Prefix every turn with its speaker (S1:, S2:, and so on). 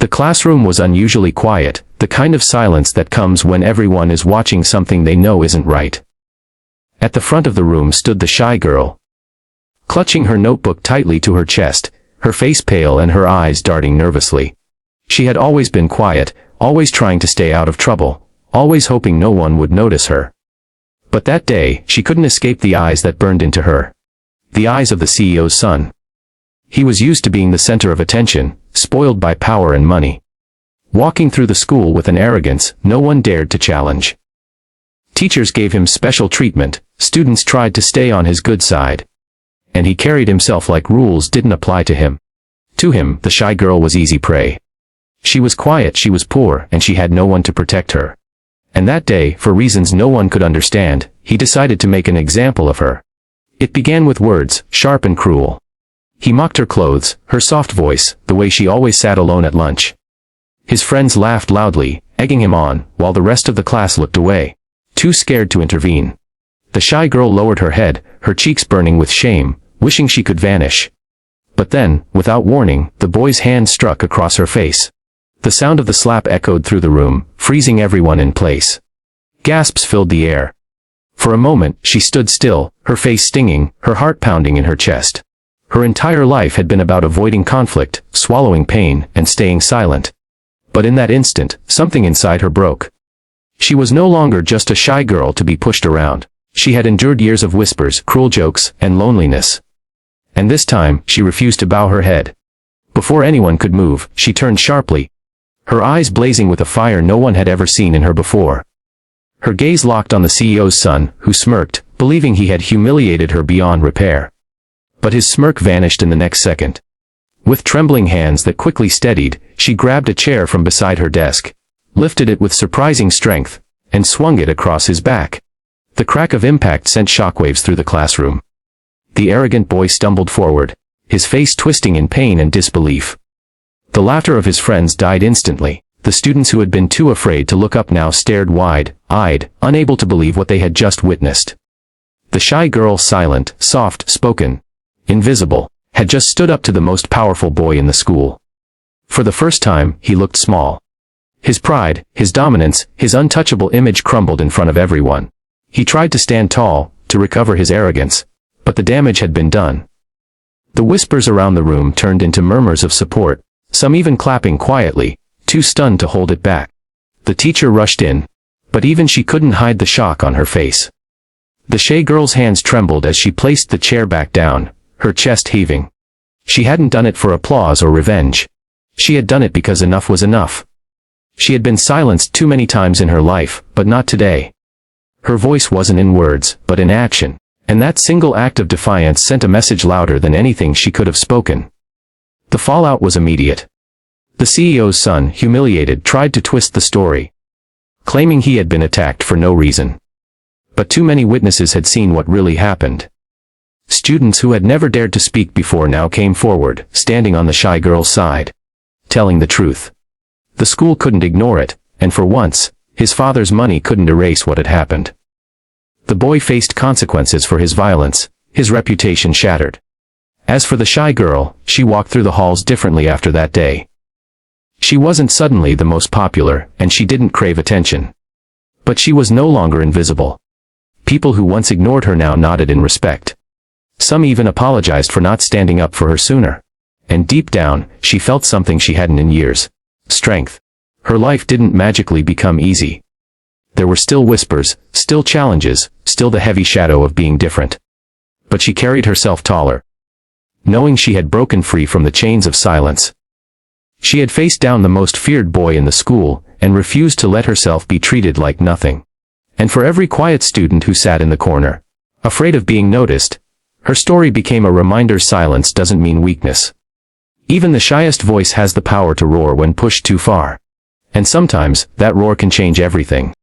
S1: The classroom was unusually quiet, the kind of silence that comes when everyone is watching something they know isn't right. At the front of the room stood the shy girl, clutching her notebook tightly to her chest, her face pale and her eyes darting nervously. She had always been quiet, always trying to stay out of trouble, always hoping no one would notice her. But that day, she couldn't escape the eyes that burned into her. The eyes of the CEO's son. He was used to being the center of attention, spoiled by power and money. Walking through the school with an arrogance no one dared to challenge. Teachers gave him special treatment, students tried to stay on his good side. And he carried himself like rules didn't apply to him. To him, the shy girl was easy prey. She was quiet, she was poor, and she had no one to protect her. And that day, for reasons no one could understand, he decided to make an example of her. It began with words, sharp and cruel. He mocked her clothes, her soft voice, the way she always sat alone at lunch. His friends laughed loudly, egging him on, while the rest of the class looked away, too scared to intervene. The shy girl lowered her head, her cheeks burning with shame, wishing she could vanish. But then, without warning, the boy's hand struck across her face. The sound of the slap echoed through the room, freezing everyone in place. Gasps filled the air. For a moment, she stood still, her face stinging, her heart pounding in her chest. Her entire life had been about avoiding conflict, swallowing pain, and staying silent. But in that instant, something inside her broke. She was no longer just a shy girl to be pushed around. She had endured years of whispers, cruel jokes, and loneliness. And this time, she refused to bow her head. Before anyone could move, she turned sharply, her eyes blazing with a fire no one had ever seen in her before. Her gaze locked on the CEO's son, who smirked, believing he had humiliated her beyond repair. But his smirk vanished in the next second. With trembling hands that quickly steadied, she grabbed a chair from beside her desk, lifted it with surprising strength, and swung it across his back. The crack of impact sent shockwaves through the classroom. The arrogant boy stumbled forward, his face twisting in pain and disbelief. The laughter of his friends died instantly. The students who had been too afraid to look up now stared wide-eyed, unable to believe what they had just witnessed. The shy girl, silent, soft-spoken, invisible, had just stood up to the most powerful boy in the school. For the first time, he looked small. His pride, his dominance, his untouchable image crumbled in front of everyone. He tried to stand tall, to recover his arrogance, but the damage had been done. The whispers around the room turned into murmurs of support, some even clapping quietly, too stunned to hold it back. The teacher rushed in, but even she couldn't hide the shock on her face. The shy girl's hands trembled as she placed the chair back down, her chest heaving. She hadn't done it for applause or revenge. She had done it because enough was enough. She had been silenced too many times in her life, but not today. Her voice wasn't in words, but in action, and that single act of defiance sent a message louder than anything she could have spoken. The fallout was immediate. The CEO's son, humiliated, tried to twist the story, claiming he had been attacked for no reason. But too many witnesses had seen what really happened. Students who had never dared to speak before now came forward, standing on the shy girl's side, telling the truth. The school couldn't ignore it, and for once, his father's money couldn't erase what had happened. The boy faced consequences for his violence, his reputation shattered. As for the shy girl, she walked through the halls differently after that day. She wasn't suddenly the most popular, and she didn't crave attention. But she was no longer invisible. People who once ignored her now nodded in respect. Some even apologized for not standing up for her sooner. And deep down, she felt something she hadn't in years. Strength. Her life didn't magically become easy. There were still whispers, still challenges, still the heavy shadow of being different. But she carried herself taller, knowing she had broken free from the chains of silence. She had faced down the most feared boy in the school, and refused to let herself be treated like nothing. And for every quiet student who sat in the corner, afraid of being noticed, her story became a reminder silence doesn't mean weakness. Even the shyest voice has the power to roar when pushed too far. And sometimes, that roar can change everything.